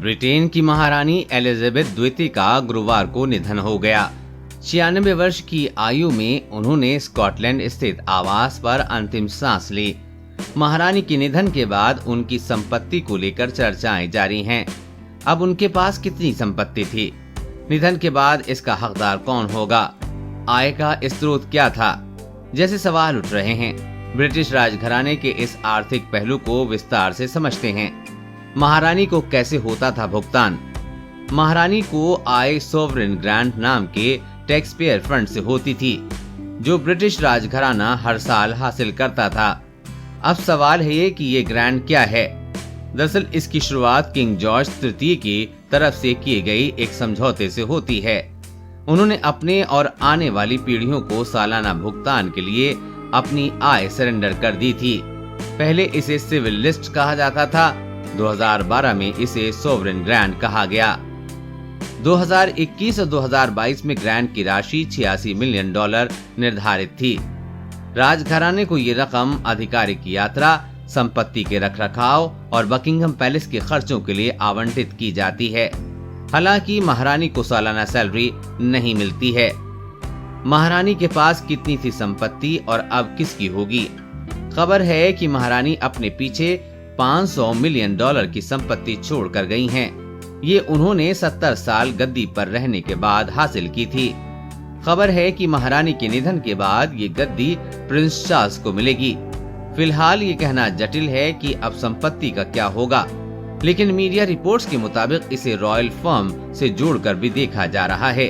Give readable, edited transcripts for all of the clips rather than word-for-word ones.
Britain की महारानी Elizabeth द्वितीय का गुरुवार को निधन हो गया। 96 वर्ष की आयु में उन्होंने स्कॉटलैंड स्थित आवास पर अंतिम सांस ली। महारानी के निधन के बाद उनकी संपत्ति को लेकर चर्चाएं जारी हैं। अब उनके पास कितनी संपत्ति थी? निधन के बाद इसका हकदार कौन होगा? आय का स्रोत क्या था? जैसे सवाल उठ रहे हैं। ब्रिटिश राजघराने के इस आर्थिक पहलू को विस्तार से समझते हैं। महारानी को कैसे होता था भुगतान? महारानी को आय सोवरेन ग्रांट नाम के टैक्स पेयर फंड से होती थी, जो ब्रिटिश राजघराना हर साल हासिल करता था। अब सवाल है ये कि ये ग्रांट क्या है? दरअसल इसकी शुरुआत किंग जॉर्ज तृतीय की तरफ से की गई एक समझौते से होती है। उन्होंने अपने और आने वाली पीढ़ियों को सालाना भुगतान के लिए अपनी आय सरेंडर कर दी थी। पहले इसे सिविल लिस्ट कहा जाता था। 2012 में इसे सोवरेन ग्रांट कहा गया। 2021 और 2022 में ग्रांट की राशि $86 मिलियन निर्धारित थी। राजघराने को ये रकम आधिकारिक यात्रा, संपत्ति के रखरखाव और बकिंघम पैलेस के खर्चों के लिए आवंटित की जाती है। हालांकि महारानी को सालाना सैलरी नहीं मिलती है। महारानी के पास कितनी थी संपत्ति और अब किसकी होगी? खबर है कि महारानी अपने पीछे $500 मिलियन की संपत्ति छोड़ कर गई हैं। ये उन्होंने 70 साल गद्दी पर रहने के बाद हासिल की थी। खबर है कि महारानी के निधन के बाद ये गद्दी प्रिंस चार्ल्स को मिलेगी। फिलहाल ये कहना जटिल है कि अब संपत्ति का क्या होगा, लेकिन मीडिया रिपोर्ट्स के मुताबिक इसे रॉयल फर्म से जोड़कर भी देखा जा रहा है।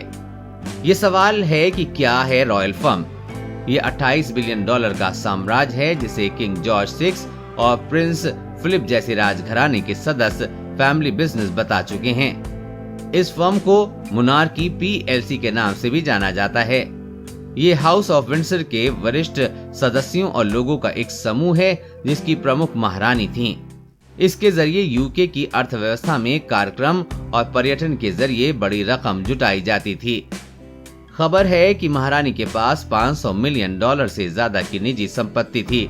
ये सवाल है कि क्या है रॉयल फर्म? ये $28 बिलियन का साम्राज्य है जिसे किंग जॉर्ज 6 और प्रिंस फिलिप जैसे राजघराने के सदस्य फैमिली बिजनेस बता चुके हैं। इस फर्म को मोनार्की PLC के नाम से भी जाना जाता है। ये हाउस ऑफ विंडसर के वरिष्ठ सदस्यों और लोगों का एक समूह है जिसकी प्रमुख महारानी थीं। इसके जरिए यूके की अर्थव्यवस्था में कार्यक्रम और पर्यटन के जरिए बड़ी रकम जुटाई जाती थी। खबर है कि महारानी के पास $500 मिलियन से ज्यादा की निजी संपत्ति थी,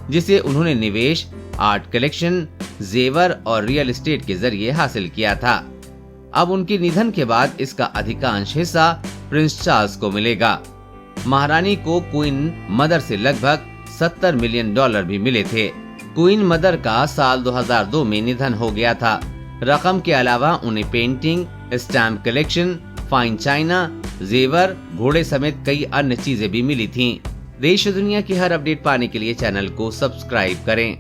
जिसे उन्होंने निवेश, आर्ट कलेक्शन, जेवर और रियल एस्टेट के जरिए हासिल किया था। अब उनके निधन के बाद इसका अधिकांश हिस्सा प्रिंस चार्ल्स को मिलेगा। महारानी को क्वीन मदर से लगभग $70 मिलियन भी मिले थे। क्वीन मदर का साल 2002 में निधन हो गया था। रकम के अलावा उन्हें painting, stamp collection, fine China, जेवर, घोड़े समेत कई अन्य चीजें भी मिली थीं। देश और दुनिया की हर अपडेट पाने के लिए चैनल को सब्सक्राइब करें।